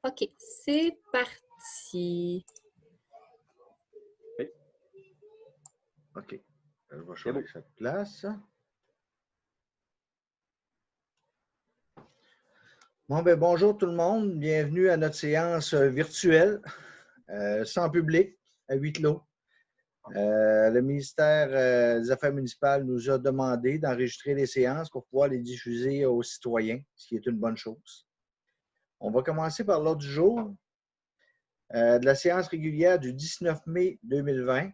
OK, c'est parti. OK. Je vais choisir cette place. Bon, ben bonjour tout le monde. Bienvenue à notre séance virtuelle, sans public, à huis clos. Le ministère des Affaires municipales nous a demandé d'enregistrer les séances pour pouvoir les diffuser aux citoyens, ce qui est une bonne chose. On va commencer par l'ordre du jour de la séance régulière du 19 mai 2020,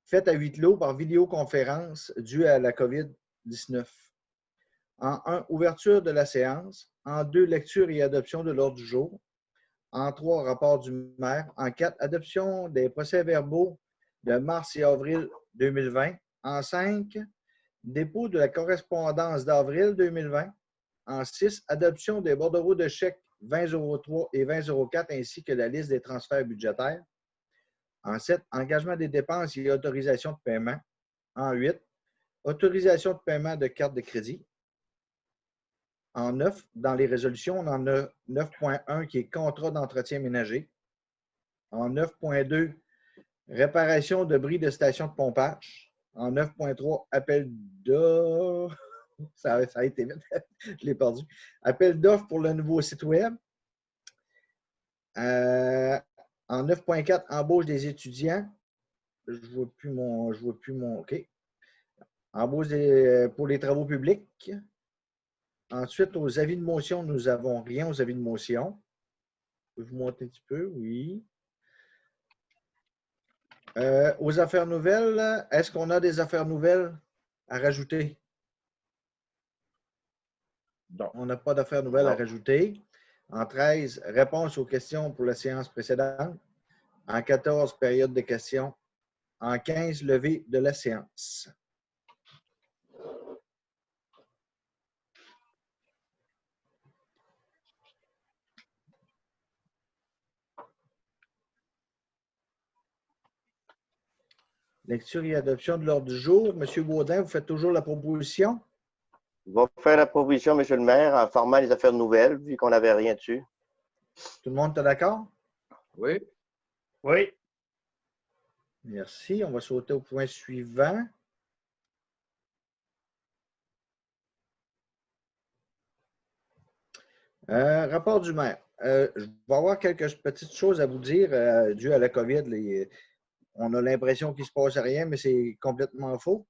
faite à huis clos par vidéoconférence due à la COVID-19. En 1, ouverture de la séance. En 2, lecture et adoption de l'ordre du jour. En 3, rapport du maire. En 4, adoption des procès-verbaux de mars et avril 2020. En 5, dépôt de la correspondance d'avril 2020. En 6, adoption des bordereaux de chèques 2003 et 2004 ainsi que la liste des transferts budgétaires. En 7, engagement des dépenses et autorisation de paiement. En 8, autorisation de paiement de carte de crédit. En 9, dans les résolutions, on en a 9.1 qui est contrat d'entretien ménager. En 9.2, réparation de bris de station de pompage. En 9.3, appel d'offres. Ça a été vite, je l'ai perdu. Appel d'offres pour le nouveau site web. En 9.4, embauche des étudiants. Je ne vois plus mon. OK. Embauche pour les travaux publics. Ensuite, aux avis de motion, nous n'avons rien aux avis de motion. Je peux vous montrer un petit peu? Oui. Aux affaires nouvelles, est-ce qu'on a des affaires nouvelles à rajouter? Non. On n'a pas d'affaires nouvelles à rajouter. En 13, réponse aux questions pour la séance précédente. En 14, période de questions. En 15, levée de la séance. Lecture et adoption de l'ordre du jour. Monsieur Baudin, vous faites toujours la proposition? Je vais faire la proposition, M. le maire, en formant les affaires nouvelles, vu qu'on n'avait rien dessus. Tout le monde est d'accord? Oui. Oui. Merci. On va sauter au point suivant. Rapport du maire. Je vais avoir quelques petites choses à vous dire dues à la COVID. On a l'impression qu'il ne se passe rien, mais c'est complètement faux.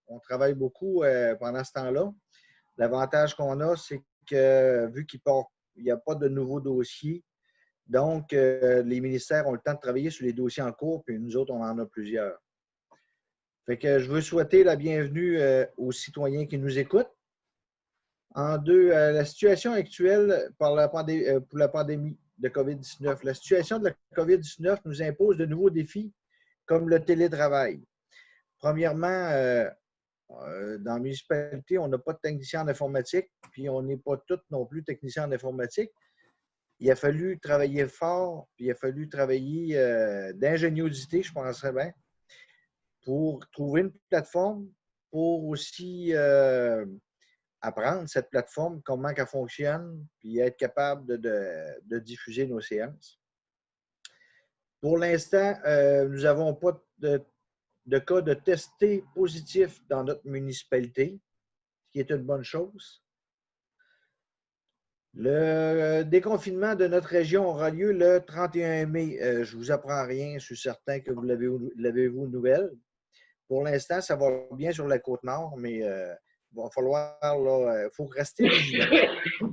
On travaille beaucoup pendant ce temps-là. L'avantage qu'on a, c'est que vu qu'il n'y a pas de nouveaux dossiers, donc les ministères ont le temps de travailler sur les dossiers en cours, puis nous autres, on en a plusieurs. Fait que je veux souhaiter la bienvenue aux citoyens qui nous écoutent. En 2, la situation actuelle pour la pandémie de COVID-19. La situation de la COVID-19 nous impose de nouveaux défis comme le télétravail. Premièrement, dans la municipalité, on n'a pas de technicien en informatique, puis on n'est pas tous non plus techniciens en informatique. Il a fallu travailler fort, puis il a fallu travailler d'ingéniosité, je penserais bien, pour trouver une plateforme, pour aussi apprendre cette plateforme, comment elle fonctionne, puis être capable de diffuser nos séances. Pour l'instant, nous n'avons pas de cas de testés positifs dans notre municipalité, ce qui est une bonne chose. Le déconfinement de notre région aura lieu le 31 mai. Je ne vous apprends rien, je suis certain que vous l'avez-vous nouvelle. Pour l'instant, ça va bien sur la Côte-Nord, mais il va falloir, il faut rester vigilant. Il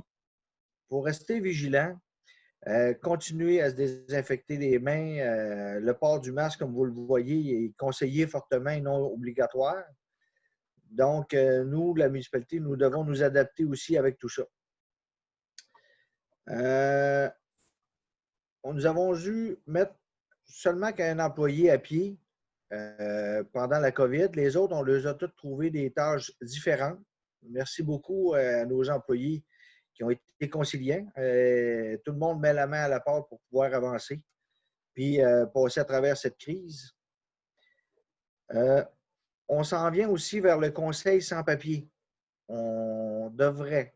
faut rester vigilant, continuer à se désinfecter les mains. Le port du masque, comme vous le voyez, est conseillé fortement et non obligatoire. Donc, nous, la municipalité, nous devons nous adapter aussi avec tout ça. Nous avons dû mettre seulement qu'un employé à pied pendant la COVID. Les autres, on les a tous trouvé des tâches différentes. Merci beaucoup à nos employés qui ont été conciliants. Tout le monde met la main à la pâte pour pouvoir avancer puis passer à travers cette crise. On s'en vient aussi vers le conseil sans papier. On devrait,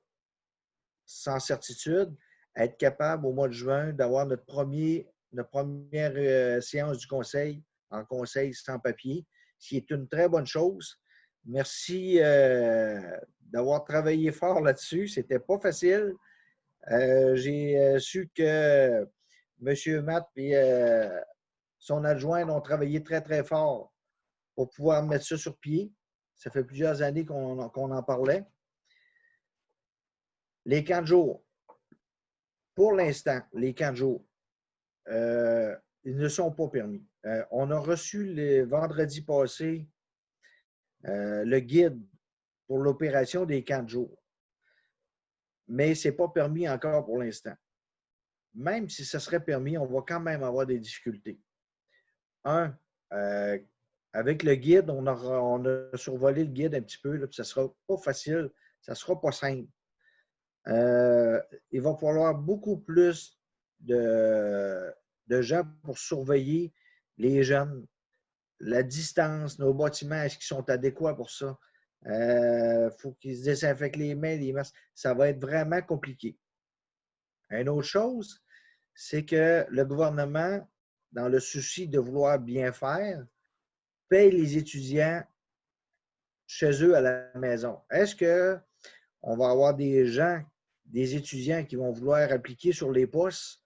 sans certitude, être capable au mois de juin d'avoir notre première séance du conseil en conseil sans papier, ce qui est une très bonne chose. Merci d'avoir travaillé fort là-dessus. C'était pas facile. J'ai su que M. Matt et son adjoint ont travaillé très, très fort pour pouvoir mettre ça sur pied. Ça fait plusieurs années qu'on en parlait. Les camps de jour. Pour l'instant, les camps de jour, ils ne sont pas permis. On a reçu le vendredi passé le guide pour l'opération des camps de jour. Mais ce n'est pas permis encore pour l'instant. Même si ce serait permis, on va quand même avoir des difficultés. Avec le guide, on a survolé le guide un petit peu, là, puis ça ne sera pas facile, ça ne sera pas simple. Il va falloir beaucoup plus de gens pour surveiller les jeunes, la distance, nos bâtiments, est-ce qu'ils sont adéquats pour ça? Faut qu'ils se désinfectent les mains, les masques. Ça va être vraiment compliqué. Une autre chose, c'est que le gouvernement, dans le souci de vouloir bien faire, paye les étudiants chez eux à la maison. Est-ce qu'on va avoir des gens, des étudiants qui vont vouloir appliquer sur les postes?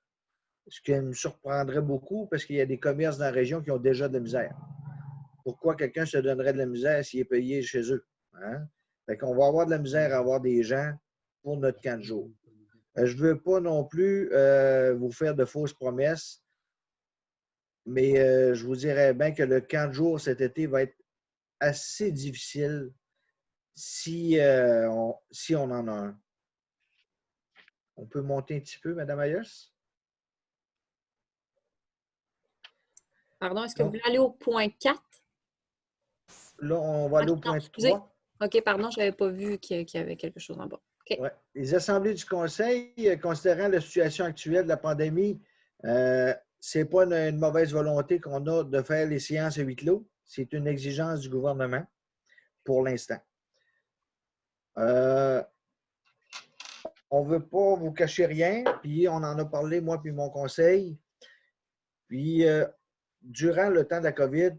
Ce qui me surprendrait beaucoup parce qu'il y a des commerces dans la région qui ont déjà de la misère. Pourquoi quelqu'un se donnerait de la misère s'il est payé chez eux? Hein? Fait qu'on va avoir de la misère à avoir des gens pour notre camp de jour. Je ne veux pas non plus vous faire de fausses promesses, mais je vous dirais bien que le camp de jour cet été va être assez difficile si on en a un. On peut monter un petit peu, Mme Ayers? Pardon, est-ce que vous voulez aller au point 4? Là, on va aller au point 3. OK, pardon, je n'avais pas vu qu'il y avait quelque chose en bas. Okay. Ouais. Les assemblées du Conseil, considérant la situation actuelle de la pandémie, ce n'est pas une mauvaise volonté qu'on a de faire les séances à huis clos. C'est une exigence du gouvernement pour l'instant. On ne veut pas vous cacher rien, puis on en a parlé, moi puis mon conseil. Puis, durant le temps de la COVID,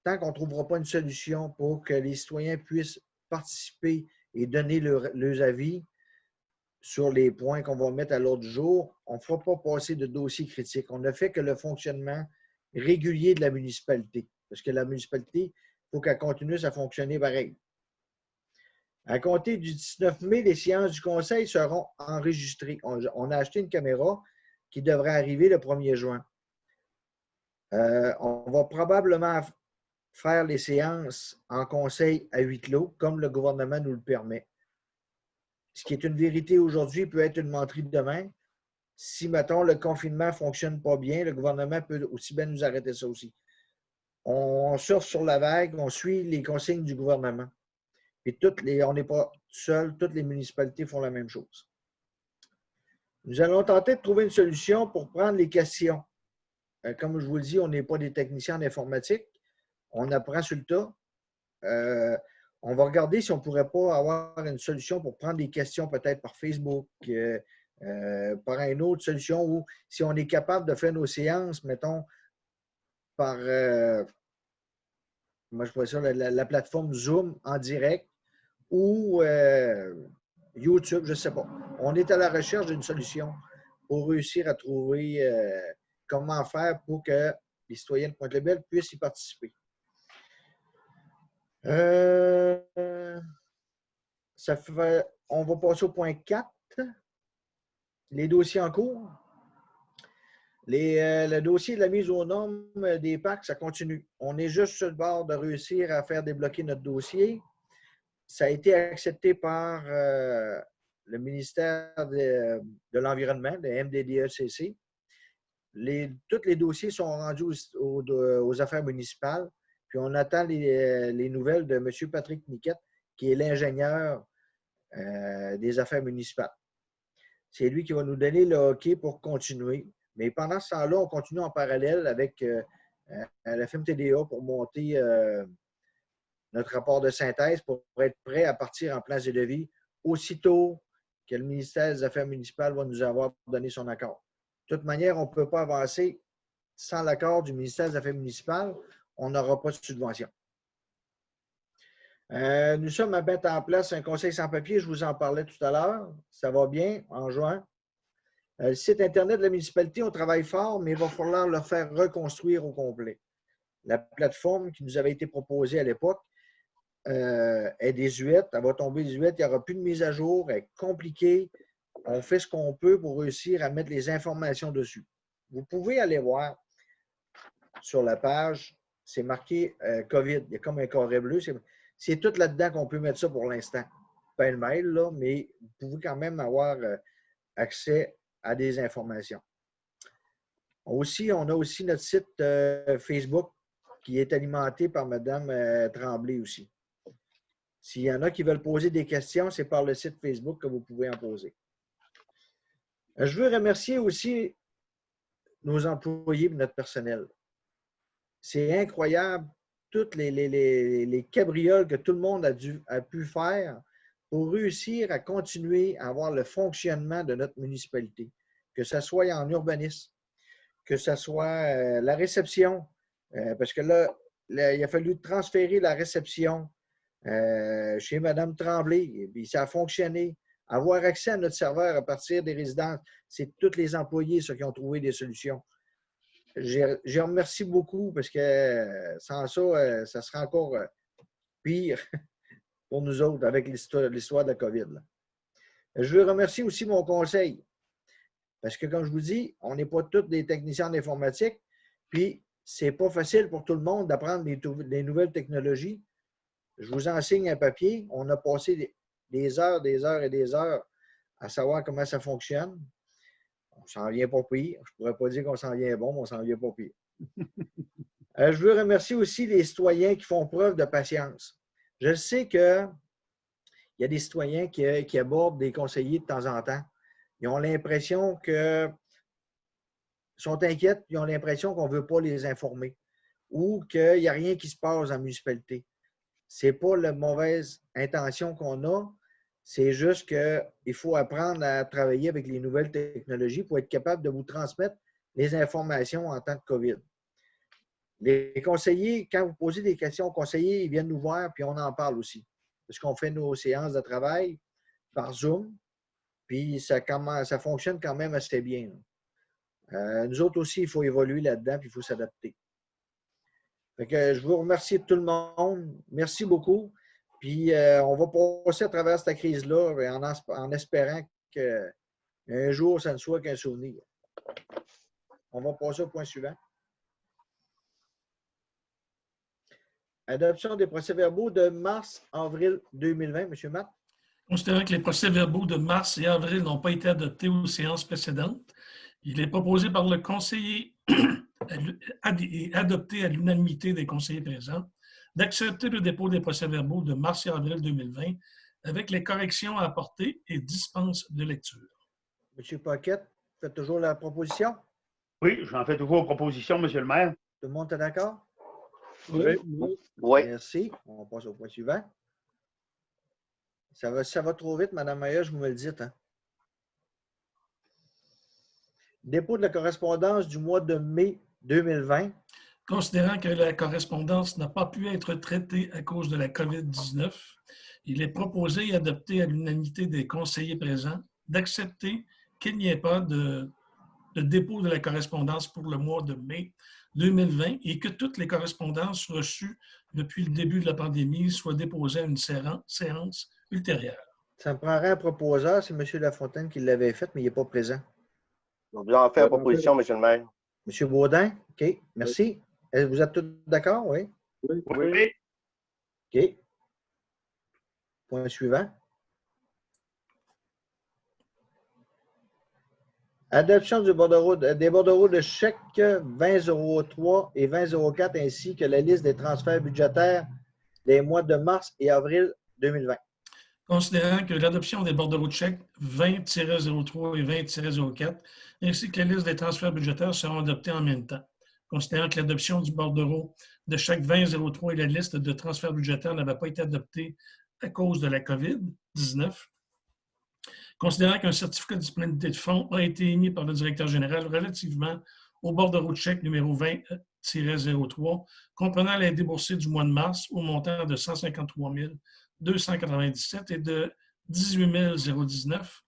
tant qu'on ne trouvera pas une solution pour que les citoyens puissent participer et donner leurs avis sur les points qu'on va mettre à l'ordre du jour, on ne fera pas passer de dossiers critiques. On ne fait que le fonctionnement régulier de la municipalité. Parce que la municipalité, il faut qu'elle continue à fonctionner pareil. À compter du 19 mai, les séances du Conseil seront enregistrées. On a acheté une caméra qui devrait arriver le 1er juin. On va probablement faire les séances en conseil à huis clos, comme le gouvernement nous le permet. Ce qui est une vérité aujourd'hui peut être une menterie demain. Si, mettons, le confinement ne fonctionne pas bien, le gouvernement peut aussi bien nous arrêter ça aussi. On surfe sur la vague, on suit les consignes du gouvernement. Et on n'est pas seul, toutes les municipalités font la même chose. Nous allons tenter de trouver une solution pour prendre les questions. Comme je vous le dis, on n'est pas des techniciens en informatique. On apprend sur le tas. On va regarder si on ne pourrait pas avoir une solution pour prendre des questions peut-être par Facebook, par une autre solution, ou si on est capable de faire nos séances, mettons, par moi je vois ça, la plateforme Zoom en direct ou YouTube, je ne sais pas. On est à la recherche d'une solution pour réussir à trouver comment faire pour que les citoyens de Pointe-Lébel puissent y participer. On va passer au point 4. Les dossiers en cours. Le dossier de la mise aux normes des parcs, ça continue. On est juste sur le bord de réussir à faire débloquer notre dossier. Ça a été accepté par le ministère de l'Environnement, le MDDECC. Tous les dossiers sont rendus aux affaires municipales. Puis on attend les nouvelles de M. Patrick Niquette, qui est l'ingénieur des affaires municipales. C'est lui qui va nous donner le OK pour continuer. Mais pendant ce temps-là, on continue en parallèle avec la FMTDA pour monter notre rapport de synthèse pour être prêt à partir en place de devis aussitôt que le ministère des Affaires municipales va nous avoir donné son accord. De toute manière, on ne peut pas avancer sans l'accord du ministère des Affaires municipales. On n'aura pas de subvention. Nous sommes à mettre en place un conseil sans papier. Je vous en parlais tout à l'heure. Ça va bien en juin. Le site Internet de la municipalité, on travaille fort, mais il va falloir le faire reconstruire au complet. La plateforme qui nous avait été proposée à l'époque est désuète. Elle va tomber désuète. Il n'y aura plus de mise à jour. Elle est compliquée. On fait ce qu'on peut pour réussir à mettre les informations dessus. Vous pouvez aller voir sur la page. C'est marqué COVID. Il y a comme un carré bleu. C'est tout là-dedans qu'on peut mettre ça pour l'instant. Pas le mail, là, mais vous pouvez quand même avoir accès à des informations. Aussi, on a aussi notre site Facebook qui est alimenté par Mme Tremblay aussi. S'il y en a qui veulent poser des questions, c'est par le site Facebook que vous pouvez en poser. Je veux remercier aussi nos employés et notre personnel. C'est incroyable, toutes les cabrioles que tout le monde a pu faire pour réussir à continuer à avoir le fonctionnement de notre municipalité, que ce soit en urbanisme, que ce soit la réception, parce que là, il a fallu transférer la réception chez Mme Tremblay, et puis ça a fonctionné. Avoir accès à notre serveur à partir des résidences, c'est tous les employés ceux qui ont trouvé des solutions. Je remercie beaucoup parce que sans ça, ça sera encore pire pour nous autres avec l'histoire de la COVID. Là. Je veux remercier aussi mon conseil parce que, comme je vous dis, on n'est pas tous des techniciens d'informatique, puis c'est pas facile pour tout le monde d'apprendre des nouvelles technologies. Je vous enseigne un papier. On a passé des heures et des heures à savoir comment ça fonctionne. On s'en vient pas pire. Je ne pourrais pas dire qu'on s'en vient bon, mais on s'en vient pas pire. Je veux remercier aussi les citoyens qui font preuve de patience. Je sais qu'il y a des citoyens qui abordent des conseillers de temps en temps. Ils ont l'impression qu'ils sont inquiets, ils ont l'impression qu'on ne veut pas les informer ou qu'il n'y a rien qui se passe en municipalité. Ce n'est pas la mauvaise intention qu'on a. C'est juste qu'il faut apprendre à travailler avec les nouvelles technologies pour être capable de vous transmettre les informations en temps de COVID. Les conseillers, quand vous posez des questions aux conseillers, ils viennent nous voir puis on en parle aussi. Parce qu'on fait nos séances de travail par Zoom, puis ça fonctionne quand même assez bien. Nous autres aussi, il faut évoluer là-dedans puis il faut s'adapter. Fait que je vous remercie tout le monde. Merci beaucoup. Puis, on va passer à travers cette crise-là en espérant qu'un jour, ça ne soit qu'un souvenir. On va passer au point suivant. Adoption des procès-verbaux de mars-avril 2020. M. Matt. Considérant que les procès-verbaux de mars et avril n'ont pas été adoptés aux séances précédentes, il est proposé par le conseiller et adopté à l'unanimité des conseillers présents d'accepter le dépôt des procès-verbaux de mars et avril 2020 avec les corrections à apporter et dispense de lecture. M. Paquette, faites toujours la proposition? Oui, j'en fais toujours proposition, M. le maire. Tout le monde est d'accord? Oui. Oui. Merci. On passe au point suivant. Ça va trop vite, Mme Maillot, je vous me le dites. Hein? Dépôt de la correspondance du mois de mai 2020. Considérant que la correspondance n'a pas pu être traitée à cause de la COVID-19, il est proposé et adopté à l'unanimité des conseillers présents d'accepter qu'il n'y ait pas de dépôt de la correspondance pour le mois de mai 2020 et que toutes les correspondances reçues depuis le début de la pandémie soient déposées à une séance ultérieure. Ça me prendrait un proposeur, c'est M. Lafontaine qui l'avait fait, mais il n'est pas présent. Je vous en fais la proposition, M. le maire. M. Baudin, OK, merci. Vous êtes tous d'accord, oui? Oui. OK. Point suivant. Adoption des bordereaux de chèques 2003 et 2004 ainsi que la liste des transferts budgétaires des mois de mars et avril 2020. Considérant que l'adoption des bordereaux de chèques 20-03 et 20-04 ainsi que la liste des transferts budgétaires seront adoptés en même temps. Considérant que l'adoption du bordereau de chèque 20-03 et la liste de transferts budgétaires n'avaient pas été adoptées à cause de la COVID-19, Considérant qu'un certificat de disponibilité de fonds a été émis par le directeur général relativement au bordereau de chèque numéro 20-03, comprenant les déboursés du mois de mars au montant de 153 297 et de 18 019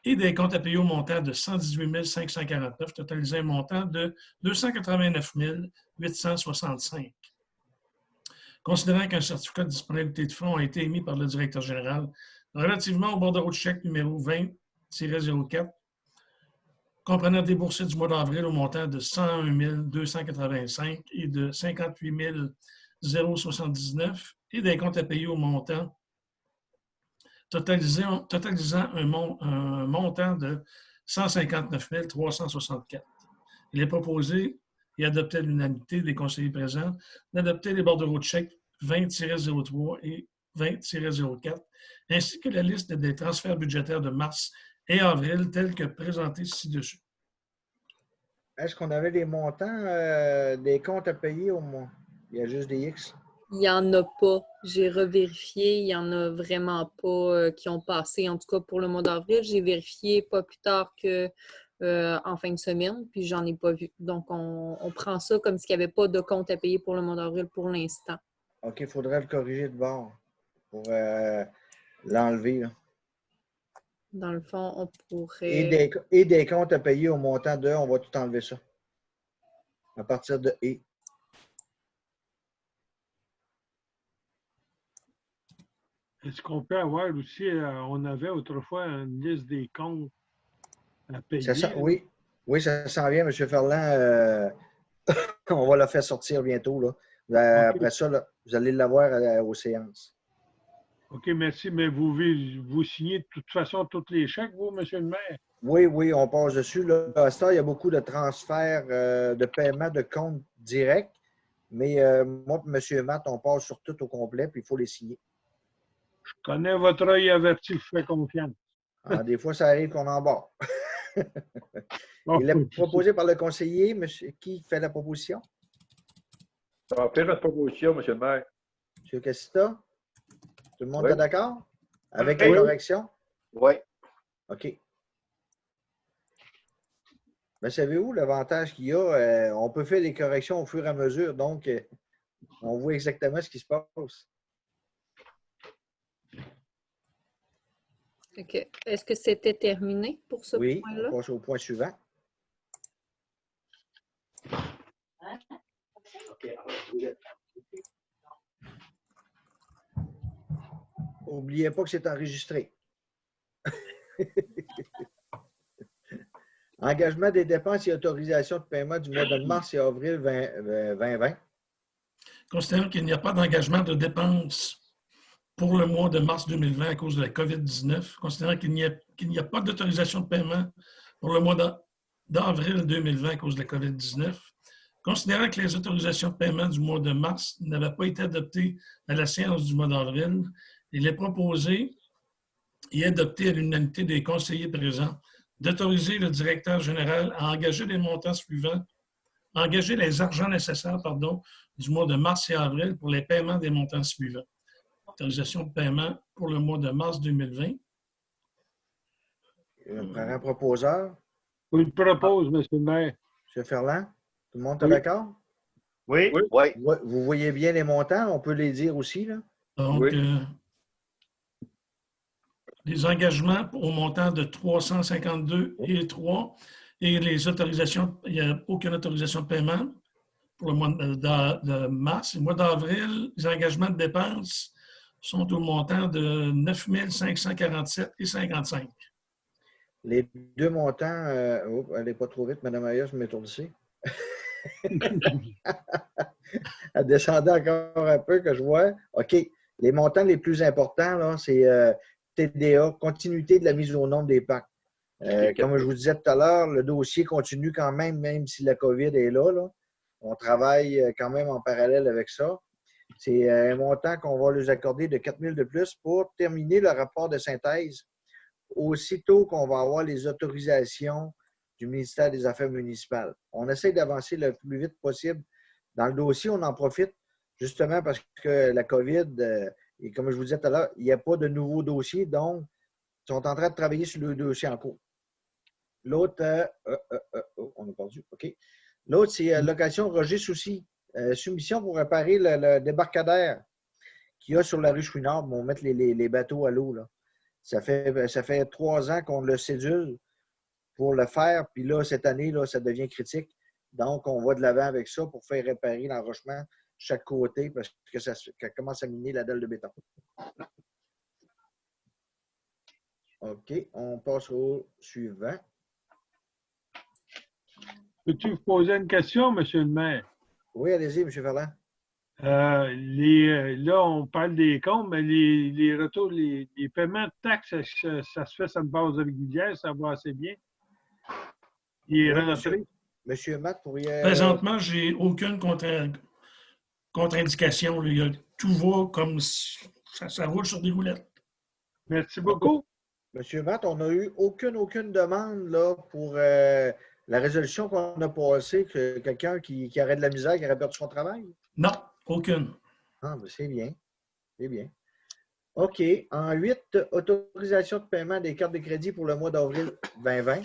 et des comptes à payer au montant de 118 549, totalisant un montant de 289 865. Considérant qu'un certificat de disponibilité de fonds a été émis par le directeur général relativement au bordereau de chèque numéro 20-04, comprenant déboursés du mois d'avril au montant de 101 285 et de 58 079 et des comptes à payer au montant totalisant un montant de 159 364. Il est proposé et adopté à l'unanimité des conseillers présents d'adopter les bordereaux de chèque 20-03 et 20-04, ainsi que la liste des transferts budgétaires de mars et avril tels que présentés ci-dessus. Est-ce qu'on avait des montants des comptes à payer au moins? Il y a juste des X? Il n'y en a pas. J'ai revérifié. Il n'y en a vraiment pas qui ont passé, en tout cas pour le mois d'avril. J'ai vérifié pas plus tard qu'en fin de semaine, puis j'en ai pas vu. Donc, on prend ça comme s'il n'y avait pas de compte à payer pour le mois d'avril pour l'instant. OK, il faudrait le corriger de bord pour l'enlever. Dans le fond, on pourrait... Et des comptes à payer au montant de, on va tout enlever ça. À partir de et. Est-ce qu'on peut avoir aussi, on avait autrefois une liste des comptes à payer? Oui, ça s'en vient, M. Ferland. On va la faire sortir bientôt. Là. Okay. Après ça, là, vous allez l'avoir aux séances. OK, merci. Mais vous signez de toute façon tous les chèques, vous, M. le maire? Oui, on passe dessus. Là. À ce temps, il y a beaucoup de transferts de paiement de compte direct. Mais moi et M. Matt, on passe sur tout au complet, puis il faut les signer. Je connais votre œil averti, je fais confiance. Des fois, ça arrive qu'on en barre. Il est proposé par le conseiller. Monsieur, qui fait la proposition? Ça va faire la proposition, M. le maire. M. Cassita? Tout le monde Oui. est d'accord? Avec Oui. la correction? Oui. OK. Mais savez-vous l'avantage qu'il y a? On peut faire des corrections au fur et à mesure, donc on voit exactement ce qui se passe. OK. Est-ce que c'était terminé pour ce Oui, point-là? on passe au point suivant. N'oubliez pas que c'est enregistré. Engagement des dépenses et autorisations de paiement du mois de mars et avril 2020. Considérant qu'il n'y a pas d'engagement de dépenses pour le mois de mars 2020 à cause de la COVID-19, considérant qu'il n'y a pas d'autorisation de paiement pour le mois d'avril 2020 à cause de la COVID-19, considérant que les autorisations de paiement du mois de mars n'avaient pas été adoptées à la séance du mois d'avril, il est proposé et adopté à l'unanimité des conseillers présents d'autoriser le directeur général à engager les montants suivants, engager les argents nécessaires, du mois de mars et avril pour les paiements des montants suivants. Autorisation de paiement pour le mois de mars 2020. On prend un proposeur. Je le propose, M. le maire. M. Ferland, tout le monde est Oui. d'accord? Oui. Oui. Vous voyez bien les montants, on peut les dire aussi, là? Donc, Oui. Les engagements au montant de 352,3 et les autorisations, il n'y a aucune autorisation de paiement pour le mois de mars. Le mois d'avril, les engagements de dépenses sont au montant de 9 547,55. Les deux montants, allez pas trop vite, Mme Aya, je m'étourdissais. Elle descendait encore un peu que je vois. OK. Les montants les plus importants, là, c'est TDA, continuité de la mise au nombre des PAC. Comme je vous disais tout à l'heure, le dossier continue quand même si la COVID est là. On travaille quand même en parallèle avec ça. C'est un montant qu'on va leur accorder de 4 000 de plus pour terminer le rapport de synthèse aussitôt qu'on va avoir les autorisations du ministère des Affaires municipales. On essaie d'avancer le plus vite possible dans le dossier. On en profite justement parce que la COVID, et comme je vous disais tout à l'heure, il n'y a pas de nouveaux dossiers. Donc, sont en train de travailler sur le dossier en cours. L'autre, on a perdu, OK. L'autre, c'est location Roger Soucy. Soumission pour réparer le débarcadère qu'il y a sur la rue Chouinard. On va mettre les bateaux à l'eau. Ça fait 3 ans qu'on le cédule pour le faire. Puis là, cette année, là, ça devient critique. Donc, on va de l'avant avec ça pour faire réparer l'enrochement chaque côté parce que ça commence à miner la dalle de béton. OK, on passe au suivant. Peux-tu vous poser une question, M. le maire? Oui, allez-y, M. Ferland. Là, on parle des comptes, mais les retours, les paiements de taxes, ça se fait sur une base régulière, ça va assez bien. Les rentrées. Monsieur Matt, pourriez. Présentement, j'ai aucune contre-indication. Tout va comme ça roule sur des roulettes. Merci beaucoup. Monsieur Matt, on n'a eu aucune demande là, pour la résolution qu'on a passée, que quelqu'un qui aurait de la misère, qui aurait perdu son travail? Non, aucune. Ah, ben c'est bien. C'est bien. OK. En 8, autorisation de paiement des cartes de crédit pour le mois d'avril 2020.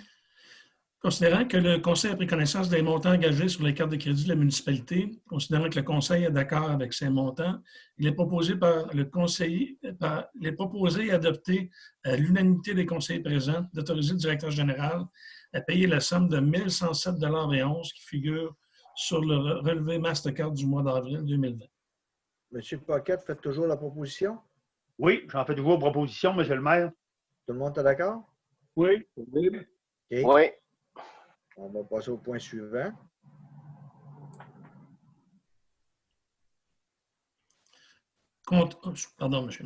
Considérant que le Conseil a pris connaissance des montants engagés sur les cartes de crédit de la municipalité, considérant que le Conseil est d'accord avec ces montants, il est proposé par le conseiller, il est proposé et adopté à l'unanimité des conseillers présents d'autoriser le directeur général à payer la somme de 1 107,11 $ qui figure sur le relevé Mastercard du mois d'avril 2020. Monsieur Paquette, faites toujours la proposition? Oui, j'en fais toujours proposition, M. le maire. Tout le monde est d'accord? Oui. OK. Oui. On va passer au point suivant. Pardon, monsieur.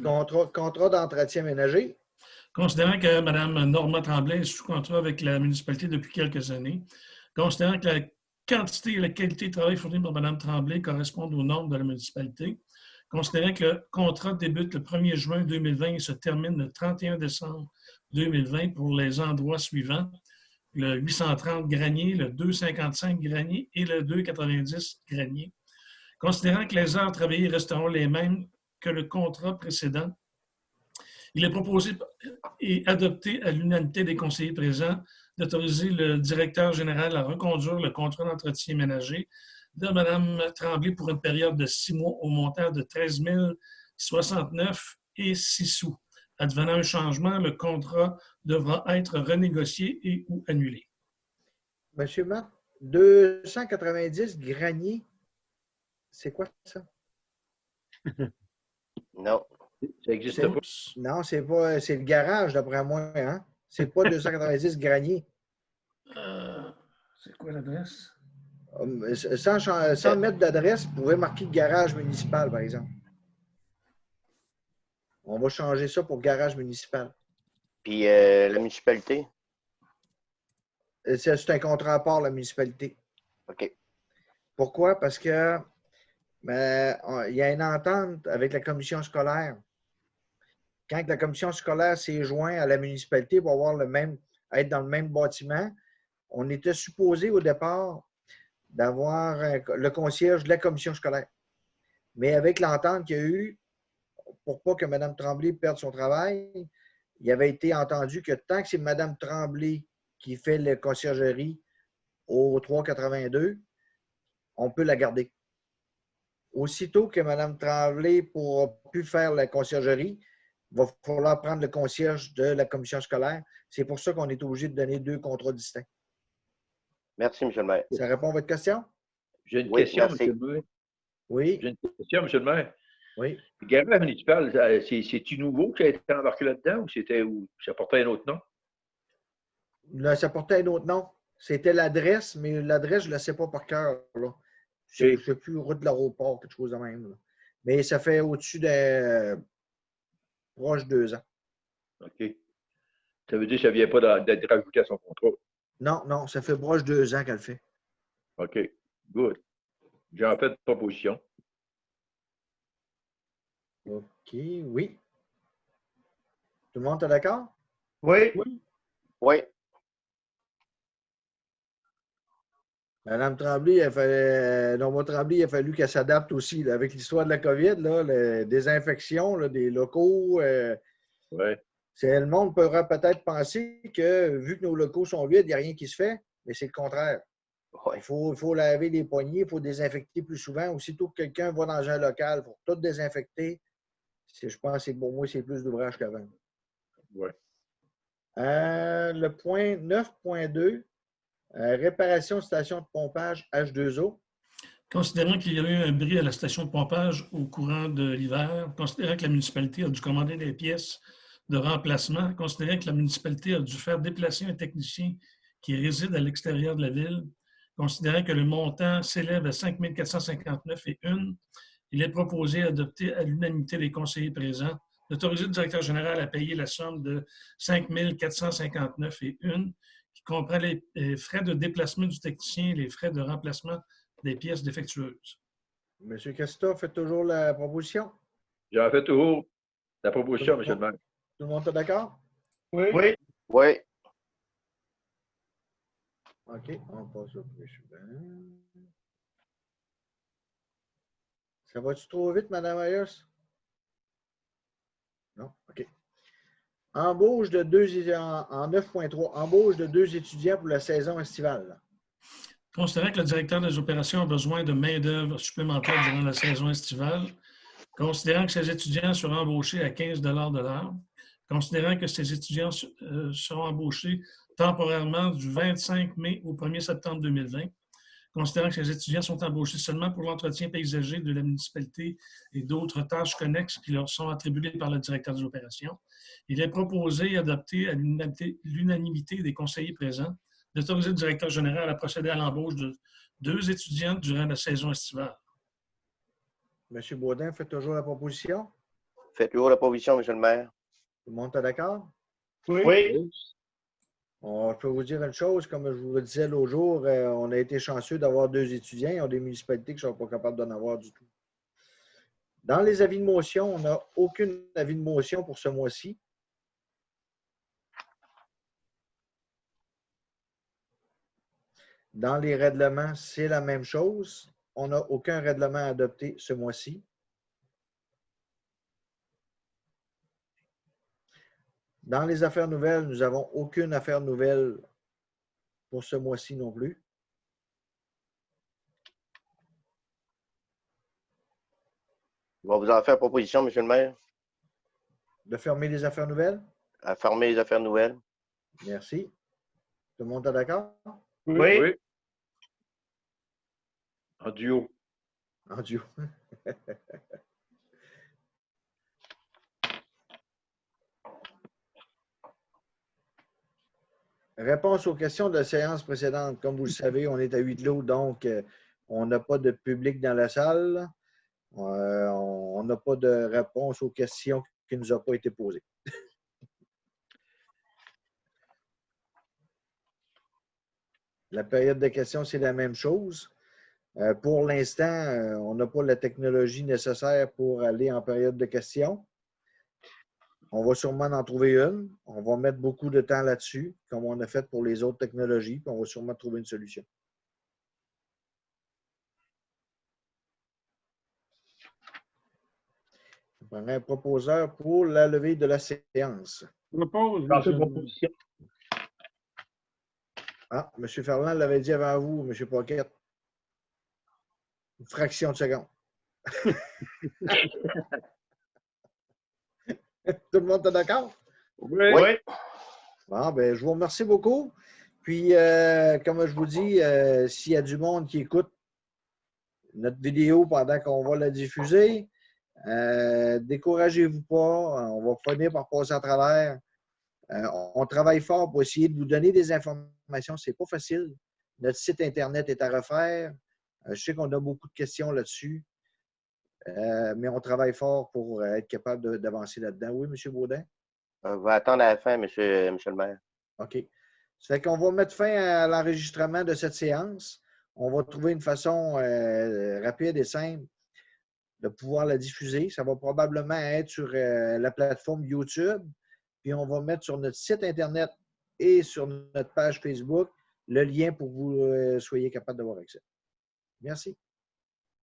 Contrat d'entretien ménager. Considérant que Mme Norma Tremblay est sous contrat avec la municipalité depuis quelques années, considérant que la quantité et la qualité de travail fourni par Mme Tremblay correspondent aux normes de la municipalité, considérant que le contrat débute le 1er juin 2020 et se termine le 31 décembre 2020 pour les endroits suivants: le 830 Granier, le 255 Granier et le 290 Granier. Considérant que les heures travaillées resteront les mêmes que le contrat précédent, il est proposé et adopté à l'unanimité des conseillers présents d'autoriser le directeur général à reconduire le contrat d'entretien ménager de Mme Tremblay pour une période de 6 mois au montant de 13 069 et 6 sous. Advenant un changement, le contrat devra être renégocié et ou annulé. Monsieur Matt, 290 Granier, c'est quoi ça? Non. Ça n'existe pas. Non, c'est pas. C'est le garage, d'après moi, hein? C'est pas 290 Granier. C'est quoi l'adresse? Sans mettre d'adresse, vous pouvez marquer garage municipal, par exemple. On va changer ça pour garage municipal. Puis la municipalité? C'est un contrat à part, la municipalité. OK. Pourquoi? Parce que il y a une entente avec la commission scolaire. Quand la commission scolaire s'est jointe à la municipalité pour être dans le même bâtiment, on était supposé au départ d'avoir le concierge de la commission scolaire. Mais avec l'entente qu'il y a eu, pour pas que Mme Tremblay perde son travail, il avait été entendu que tant que c'est Mme Tremblay qui fait la conciergerie au 382, on peut la garder. Aussitôt que Mme Tremblay ne pourra plus faire la conciergerie, il va falloir prendre le concierge de la commission scolaire. C'est pour ça qu'on est obligé de donner 2 contrats distincts. Merci, M. le maire. Ça répond à votre question? J'ai une Oui, question, merci. M. le maire. Oui. J'ai une question, M. le maire. Oui. Le garage municipal, c'est-tu nouveau qui a été embarqué là-dedans ou ça portait un autre nom? Là, ça portait un autre nom. C'était l'adresse, mais l'adresse, je ne la sais pas par cœur. Je ne sais plus, route de l'aéroport, quelque chose de même. Là. Mais ça fait au-dessus de proche de 2 ans. OK. Ça veut dire que ça ne vient pas d'être rajouté à son contrat. Non, ça fait proche de 2 ans qu'elle fait. OK. Good. J'ai en fait une proposition. OK, oui. Tout le monde est d'accord? Oui. Oui. Mme Tremblay, Norma Tremblay, il a fallu qu'elle s'adapte aussi là, avec l'histoire de la COVID, là, la désinfection là, des locaux. Oui. Le monde pourra peut-être penser que, vu que nos locaux sont vides, il n'y a rien qui se fait, mais c'est le contraire. Ouais. Il faut laver les poignées, il faut désinfecter plus souvent. Aussitôt que quelqu'un va dans un local pour tout désinfecter, je pense que pour moi, c'est plus d'ouvrage qu'avant. Ouais. Le point 9.2, réparation de station de pompage H2O. Considérant qu'il y a eu un bris à la station de pompage au courant de l'hiver, considérant que la municipalité a dû commander des pièces de remplacement, considérant que la municipalité a dû faire déplacer un technicien qui réside à l'extérieur de la ville, considérant que le montant s'élève à 5 459,01, il est proposé d'adopter à l'unanimité des conseillers présents d'autoriser le directeur général à payer la somme de 5 459,01 qui comprend les frais de déplacement du technicien et les frais de remplacement des pièces défectueuses. M. Casta fait toujours la proposition. J'en fais toujours la proposition, M. le maire. Tout le monde est d'accord? Oui. Oui. OK, on passe au plus suivant. Ça va-tu trop vite, Mme Ayers? Non? OK. Embauche de en 9.3, embauche de 2 étudiants pour la saison estivale. Considérant que le directeur des opérations a besoin de main-d'œuvre supplémentaire durant la saison estivale, considérant que ces étudiants seront embauchés à 15 de l'heure, considérant que ces étudiants seront embauchés temporairement du 25 mai au 1er septembre 2020, considérant que ces étudiants sont embauchés seulement pour l'entretien paysager de la municipalité et d'autres tâches connexes qui leur sont attribuées par le directeur des opérations, il est proposé et adopté à l'unanimité des conseillers présents d'autoriser le directeur général à procéder à l'embauche de 2 étudiants durant la saison estivale. M. Baudin fait toujours la proposition. Faites toujours la proposition, M. le maire. Tout le monde est d'accord? Oui. Je peux vous dire une chose, comme je vous le disais l'autre jour, on a été chanceux d'avoir 2 étudiants. Ils ont des municipalités qui ne sont pas capables d'en avoir du tout. Dans les avis de motion, on n'a aucun avis de motion pour ce mois-ci. Dans les règlements, c'est la même chose. On n'a aucun règlement adopté ce mois-ci. Dans les affaires nouvelles, nous n'avons aucune affaire nouvelle pour ce mois-ci non plus. Je vais vous en faire proposition, M. le maire, De fermer les affaires nouvelles? à fermer les affaires nouvelles. Merci. Tout le monde est d'accord? Oui. En duo. En duo. Réponse aux questions de la séance précédente. Comme vous le savez, on est à huis clos, donc on n'a pas de public dans la salle. On n'a pas de réponse aux questions qui ne nous ont pas été posées. La période de questions, c'est la même chose. Pour l'instant, on n'a pas la technologie nécessaire pour aller en période de questions. On va sûrement en trouver une. On va mettre beaucoup de temps là-dessus, comme on a fait pour les autres technologies, puis on va sûrement trouver une solution. Je prendrai un proposeur pour la levée de la séance. Propose, J'en fais monsieur. proposition. Ah, M. Ferland l'avait dit avant vous, M. Pocket. Une fraction de seconde. Tout le monde est d'accord? Oui. Bon, ben, je vous remercie beaucoup. Puis, comme je vous dis, s'il y a du monde qui écoute notre vidéo pendant qu'on va la diffuser, découragez-vous pas. On va finir par passer à travers. On travaille fort pour essayer de vous donner des informations. C'est pas facile. Notre site Internet est à refaire. Je sais qu'on a beaucoup de questions là-dessus. Mais on travaille fort pour être capable d'avancer là-dedans. Oui, M. Baudin? On va attendre à la fin, M. le maire. OK. Ça fait qu'on va mettre fin à l'enregistrement de cette séance. On va trouver une façon rapide et simple de pouvoir la diffuser. Ça va probablement être sur la plateforme YouTube. Puis on va mettre sur notre site Internet et sur notre page Facebook le lien pour que vous soyez capable d'avoir accès. Merci.